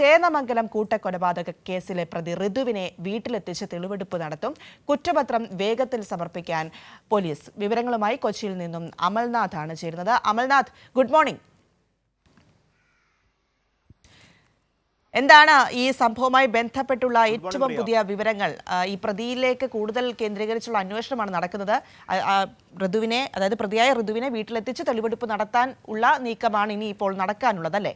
ചേന്നമംഗലം കൂട്ടക്കൊലപാതക കേസിലെ പ്രതി ഋതുവിനെ വീട്ടിലെത്തിച്ച് തെളിവെടുപ്പ് നടത്തും. കുറ്റപത്രം വേഗത്തിൽ സമർപ്പിക്കാൻ പോലീസ്. വിവരങ്ങളുമായി കൊച്ചിയിൽ നിന്നും അമൽനാഥ് ആണ് ചേരുന്നത്. Amalnath, good morning. എന്താണ് ഈ സംഭവവുമായി ബന്ധപ്പെട്ടുള്ള ഏറ്റവും പുതിയ വിവരങ്ങൾ? ഈ പ്രതിയിലേക്ക് കൂടുതൽ കേന്ദ്രീകരിച്ചുള്ള അന്വേഷണമാണ് നടക്കുന്നത്. ഋതുവിനെ, അതായത് പ്രതിയായ ഋതുവിനെ വീട്ടിലെത്തിച്ച് തെളിവെടുപ്പ് നടത്താൻ ഉള്ള നീക്കമാണ് ഇനി ഇപ്പോൾ നടക്കാനുള്ളതല്ലേ?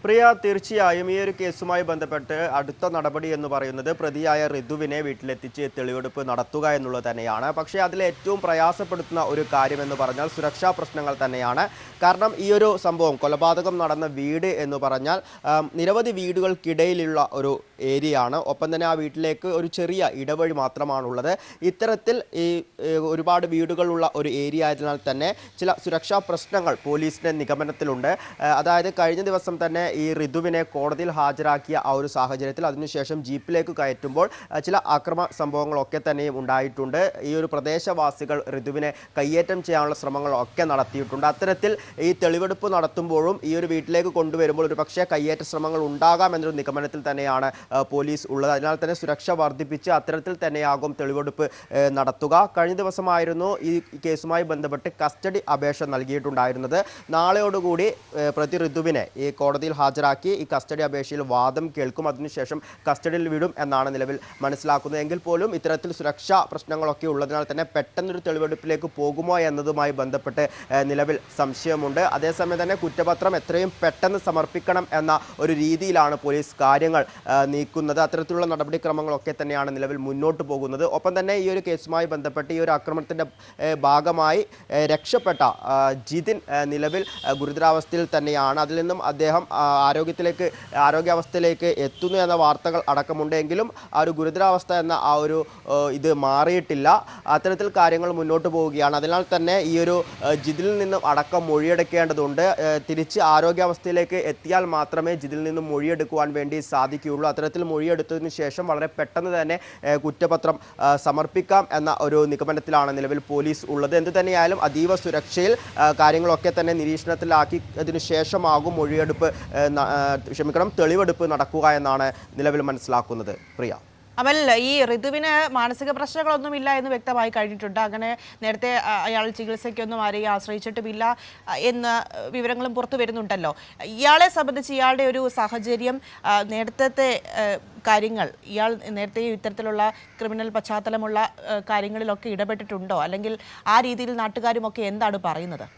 പ്രിയ, തീർച്ചയായും ഈ ഒരു കേസുമായി ബന്ധപ്പെട്ട് അടുത്ത നടപടി എന്ന് പറയുന്നത് പ്രതിയായ ഋതുവിനെ വീട്ടിലെത്തിച്ച് തെളിവെടുപ്പ് നടത്തുക എന്നുള്ളത് തന്നെയാണ്. പക്ഷേ അതിൽ ഏറ്റവും പ്രയാസപ്പെടുത്തുന്ന ഒരു കാര്യം എന്ന് പറഞ്ഞാൽ സുരക്ഷാ പ്രശ്നങ്ങൾ തന്നെയാണ്. കാരണം ഈ ഒരു സംഭവം, കൊലപാതകം നടന്ന വീട് എന്ന് പറഞ്ഞാൽ നിരവധി വീടുകൾക്കിടയിലുള്ള ഒരു ഏരിയയാണ്. ഒപ്പം തന്നെ ആ വീട്ടിലേക്ക് ഒരു ചെറിയ ഇടവഴി മാത്രമാണുള്ളത്. ഇത്തരത്തിൽ ഈ ഒരുപാട് വീടുകളുള്ള ഒരു ഏരിയ ആയതിനാൽ തന്നെ ചില സുരക്ഷാ പ്രശ്നങ്ങൾ പോലീസിൻ്റെ നിഗമനത്തിലുണ്ട്. അതായത് കഴിഞ്ഞ ദിവസം തന്നെ ഈ ഋതുവിനെ കോടതിയിൽ ഹാജരാക്കിയ ആ ഒരു സാഹചര്യത്തിൽ അതിനുശേഷം ജീപ്പിലേക്ക് കയറ്റുമ്പോൾ ചില അക്രമ സംഭവങ്ങളൊക്കെ തന്നെയും ഉണ്ടായിട്ടുണ്ട്. ഈ ഒരു പ്രദേശവാസികൾ ഋതുവിനെ കയ്യേറ്റം ചെയ്യാനുള്ള ശ്രമങ്ങളൊക്കെ നടത്തിയിട്ടുണ്ട്. അത്തരത്തിൽ ഈ തെളിവെടുപ്പ് നടത്തുമ്പോഴും ഈ ഒരു വീട്ടിലേക്ക് കൊണ്ടുവരുമ്പോൾ ഒരു പക്ഷേ കയ്യേറ്റ ശ്രമങ്ങൾ ഉണ്ടാകാം എന്നൊരു നിഗമനത്തിൽ തന്നെയാണ് പോലീസ് ഉള്ളത്. അതിനാൽ തന്നെ സുരക്ഷ വർദ്ധിപ്പിച്ച് അത്തരത്തിൽ തന്നെയാകും തെളിവെടുപ്പ് നടത്തുക. കഴിഞ്ഞ ദിവസമായിരുന്നു ഈ കേസുമായി ബന്ധപ്പെട്ട് കസ്റ്റഡി അപേക്ഷ നൽകിയിട്ടുണ്ടായിരുന്നത്. നാളെയോടുകൂടി പ്രതി ഋതുവിനെ ഈ കോടതിയിൽ ഹാജരാക്കി ഈ കസ്റ്റഡി അപേക്ഷയിൽ വാദം കേൾക്കും. അതിനുശേഷം കസ്റ്റഡിയിൽ വിടും എന്നാണ് നിലവിൽ മനസ്സിലാക്കുന്നത്. എങ്കിൽ പോലും ഇത്തരത്തിൽ സുരക്ഷാ പ്രശ്നങ്ങളൊക്കെ ഉള്ളതിനാൽ തന്നെ പെട്ടെന്നൊരു തെളിവെടുപ്പിലേക്ക് പോകുമോ എന്നതുമായി ബന്ധപ്പെട്ട് നിലവിൽ സംശയമുണ്ട്. അതേസമയം തന്നെ കുറ്റപത്രം എത്രയും പെട്ടെന്ന് സമർപ്പിക്കണം എന്ന ഒരു രീതിയിലാണ് പോലീസ് കാര്യങ്ങൾ നീക്കുന്നത്. അത്തരത്തിലുള്ള നടപടിക്രമങ്ങളൊക്കെ തന്നെയാണ് നിലവിൽ മുന്നോട്ട് പോകുന്നത്. ഒപ്പം തന്നെ ഈ ഒരു കേസുമായി ബന്ധപ്പെട്ട് ഈ ഒരു ആക്രമണത്തിൻ്റെ ഭാഗമായി രക്ഷപ്പെട്ട ജിതിൻ നിലവിൽ ഗുരുതരാവസ്ഥയിൽ തന്നെയാണ്. അതിൽ നിന്നും അദ്ദേഹം ആരോഗ്യാവസ്ഥയിലേക്ക് എത്തുന്നു എന്ന വാർത്തകൾ അടക്കമുണ്ടെങ്കിലും ആ ഒരു ഗുരുതരാവസ്ഥ എന്ന ആ ഒരു ഇത് മാറിയിട്ടില്ല. അത്തരത്തിൽ കാര്യങ്ങൾ മുന്നോട്ട് പോവുകയാണ്. അതിനാൽ തന്നെ ഈ ഒരു ജിതിൽ നിന്നും അടക്കം മൊഴിയെടുക്കേണ്ടതുണ്ട്. തിരിച്ച് ആരോഗ്യാവസ്ഥയിലേക്ക് എത്തിയാൽ മാത്രമേ ജിതിൽ നിന്നും മൊഴിയെടുക്കുവാൻ വേണ്ടി സാധിക്കുകയുള്ളൂ. അത്തരത്തിൽ മൊഴിയെടുത്തതിന് ശേഷം വളരെ പെട്ടെന്ന് തന്നെ കുറ്റപത്രം സമർപ്പിക്കാം എന്ന ഒരു നിഗമനത്തിലാണ് നിലവിൽ പോലീസ് ഉള്ളത്. എന്തു തന്നെയായാലും അതീവ സുരക്ഷയിൽ കാര്യങ്ങളൊക്കെ തന്നെ നിരീക്ഷണത്തിലാക്കി അതിനു ശേഷമാകും തെളിവെടുപ്പ് നടക്കുക എന്നാണ് നിലവിൽ മനസ്സിലാക്കുന്നത്. പ്രിയ, അമൽ, ഈ ഋതുവിന് മാനസിക പ്രശ്നങ്ങളൊന്നുമില്ല എന്ന് വ്യക്തമായി കഴിഞ്ഞിട്ടുണ്ട്. അങ്ങനെ നേരത്തെ അയാൾ ചികിത്സയ്ക്കൊന്നും ആരെയും ആശ്രയിച്ചിട്ടുമില്ല എന്ന വിവരങ്ങളും പുറത്തു വരുന്നുണ്ടല്ലോ. ഇയാളെ സംബന്ധിച്ച് ഇയാളുടെ ഒരു സാഹചര്യം, നേരത്തെ കാര്യങ്ങൾ, ഇയാൾ നേരത്തെ ഇത്തരത്തിലുള്ള ക്രിമിനൽ പശ്ചാത്തലമുള്ള കാര്യങ്ങളിലൊക്കെ ഇടപെട്ടിട്ടുണ്ടോ? അല്ലെങ്കിൽ ആ രീതിയിൽ നാട്ടുകാരുമൊക്കെ എന്താണ് പറയുന്നത്?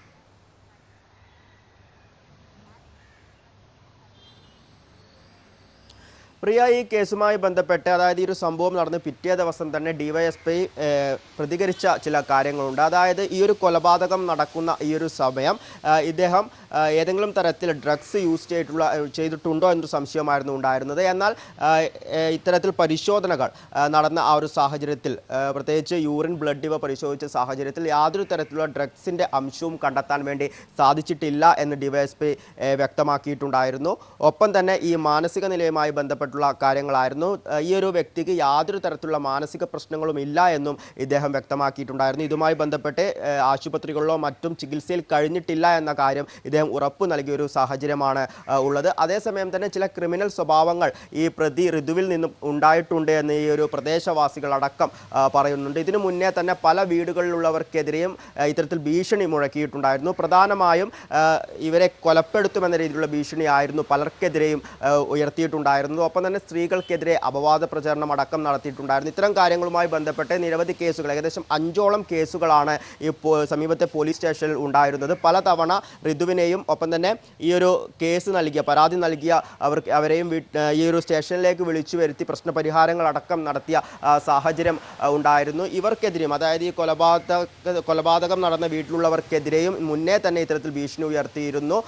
പ്രിയ, ഈ കേസുമായി ബന്ധപ്പെട്ട്, അതായത് ഈ ഒരു സംഭവം നടന്ന് പിറ്റേ ദിവസം തന്നെ ഡിവൈഎസ്പി പ്രതികരിച്ച ചില കാര്യങ്ങളുണ്ട്. അതായത് ഈ ഒരു കൊലപാതകം നടക്കുന്ന ഈ ഒരു സമയം ഇദ്ദേഹം ഏതെങ്കിലും തരത്തിൽ ഡ്രഗ്സ് ചെയ്തിട്ടുണ്ടോ എന്നൊരു സംശയമായിരുന്നു ഉണ്ടായിരുന്നത്. എന്നാൽ ഇത്തരത്തിൽ പരിശോധനകൾ നടന്ന ആ ഒരു സാഹചര്യത്തിൽ, പ്രത്യേകിച്ച് യൂറിൻ, ബ്ലഡ് ഇവ പരിശോധിച്ച സാഹചര്യത്തിൽ യാതൊരു തരത്തിലുള്ള ഡ്രഗ്സിൻ്റെ അംശവും കണ്ടെത്താൻ വേണ്ടി സാധിച്ചിട്ടില്ല എന്ന് ഡിവൈഎസ്പി വ്യക്തമാക്കിയിട്ടുണ്ടായിരുന്നു. ഒപ്പം തന്നെ ഈ മാനസിക നിലയുമായി ബന്ധപ്പെട്ടുള്ള കാര്യങ്ങളായിരുന്നു. ഈ ഒരു വ്യക്തിക്ക് യാതൊരു തരത്തിലുള്ള മാനസിക പ്രശ്നങ്ങളും ഇല്ല എന്നും ഇദ്ദേഹം വ്യക്തമാക്കിയിട്ടുണ്ടായിരുന്നു. ഇതുമായി ബന്ധപ്പെട്ട് ആശുപത്രികളിലോ മറ്റും ചികിത്സയിൽ കഴിഞ്ഞിട്ടില്ല എന്ന കാര്യം ഇദ്ദേഹം ഉറപ്പ് നൽകിയ ഒരു സാഹചര്യമാണ് ഉള്ളത്. അതേസമയം തന്നെ ചില ക്രിമിനൽ സ്വഭാവങ്ങൾ ഈ പ്രതി ഋതുവിൽ നിന്നും ഉണ്ടായിട്ടുണ്ട് എന്ന് ഈ ഒരു പ്രദേശവാസികൾ അടക്കം പറയുന്നുണ്ട്. ഇതിനു മുന്നേ തന്നെ പല വീടുകളിലുള്ളവർക്കെതിരെയും ഇത്തരത്തിൽ ഭീഷണി മുഴക്കിയിട്ടുണ്ടായിരുന്നു. പ്രധാനമായും ഇവരെ കൊലപ്പെടുത്തുമെന്ന രീതിയിലുള്ള ഭീഷണിയായിരുന്നു പലർക്കെതിരെയും ഉയർത്തിയിട്ടുണ്ടായിരുന്നത്. ഒപ്പം തന്നെ സ്ത്രീകൾക്കെതിരെ അപവാദ പ്രചരണം അടക്കം നടത്തിയിട്ടുണ്ടായിരുന്നു. ഇത്തരം കാര്യങ്ങളുമായി ബന്ധപ്പെട്ട് നിരവധി കേസുകൾ, ഏകദേശം 5ഓളം കേസുകളാണ് ഈ സമീപത്തെ പോലീസ് സ്റ്റേഷനിൽ ഉണ്ടായിരുന്നത്. പലതവണ ഋതുവിനെയും ഒപ്പം തന്നെ ഈ ഒരു കേസ് നൽകിയ, പരാതി നൽകിയ അവരെയും ഈ ഒരു സ്റ്റേഷനിലേക്ക് വിളിച്ചു വരുത്തി പ്രശ്നപരിഹാരങ്ങൾ അടക്കം നടത്തിയ സാഹചര്യം ഉണ്ടായിരുന്നു. ഇവർക്കെതിരെയും, അതായത് ഈ കൊലപാതകം നടന്ന വീട്ടിലുള്ളവർക്കെതിരെയും മുന്നേ തന്നെ ഇത്തരത്തിൽ ഭീഷണി ഉയർത്തിയിരുന്നു.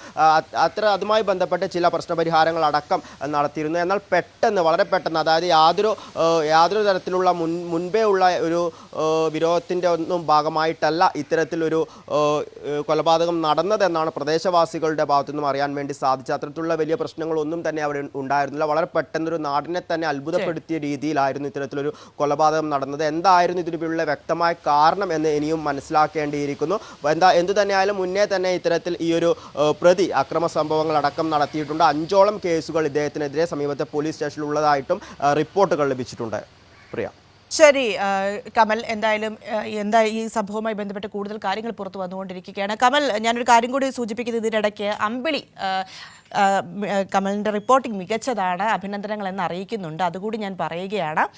അതുമായി ബന്ധപ്പെട്ട് ചില പ്രശ്നപരിഹാരങ്ങൾ അടക്കം നടത്തിയിരുന്നു. എന്നാൽ വളരെ പെട്ടെന്ന്, അതായത് യാതൊരു തരത്തിലുള്ള മുൻപേ ഉള്ള ഒരു വിരോധത്തിൻ്റെ ഒന്നും ഭാഗമായിട്ടല്ല ഇത്തരത്തിലൊരു കൊലപാതകം നടന്നതെന്നാണ് പ്രദേശവാസികളുടെ ഭാഗത്തുനിന്നും അറിയാൻ വേണ്ടി സാധിച്ചത്. അത്തരത്തിലുള്ള വലിയ പ്രശ്നങ്ങളൊന്നും തന്നെ അവിടെ ഉണ്ടായിരുന്നില്ല. വളരെ പെട്ടെന്നൊരു നാടിനെ തന്നെ അത്ഭുതപ്പെടുത്തിയ രീതിയിലായിരുന്നു ഇത്തരത്തിലൊരു കൊലപാതകം നടന്നത്. എന്തായിരുന്നു ഇതിന് പിന്നിലെ വ്യക്തമായ കാരണം എന്ന് ഇനിയും മനസ്സിലാക്കേണ്ടിയിരിക്കുന്നു. എന്തു തന്നെയായാലും മുന്നേ തന്നെ ഇത്തരത്തിൽ ഈ ഒരു പ്രതി അക്രമ സംഭവങ്ങൾ അടക്കം നടത്തിയിട്ടുണ്ട്. 5ഓളം കേസുകൾ ഇദ്ദേഹത്തിനെതിരെ സമീപത്തെ പോലീസ് സ്റ്റേഷനിൽ ഉള്ളതായിട്ടും റിപ്പോർട്ടുകൾ ലഭിച്ചിട്ടുണ്ട്. പ്രിയ. ശരി കമൽ, എന്തായാലും ഈ സംഭവവുമായി ബന്ധപ്പെട്ട് കൂടുതൽ കാര്യങ്ങൾ പുറത്തു വന്നുകൊണ്ടിരിക്കുകയാണ്. കമൽ, ഞാനൊരു കാര്യം കൂടി സൂചിപ്പിക്കുന്നത്, ഇതിനിടയ്ക്ക് അമ്പിളി കമലിൻ്റെ റിപ്പോർട്ടിംഗ് മികച്ചതാണ്, അഭിനന്ദനങ്ങൾ എന്ന് അറിയിക്കുന്നുണ്ട്. അതുകൂടി ഞാൻ പറയുകയാണ്.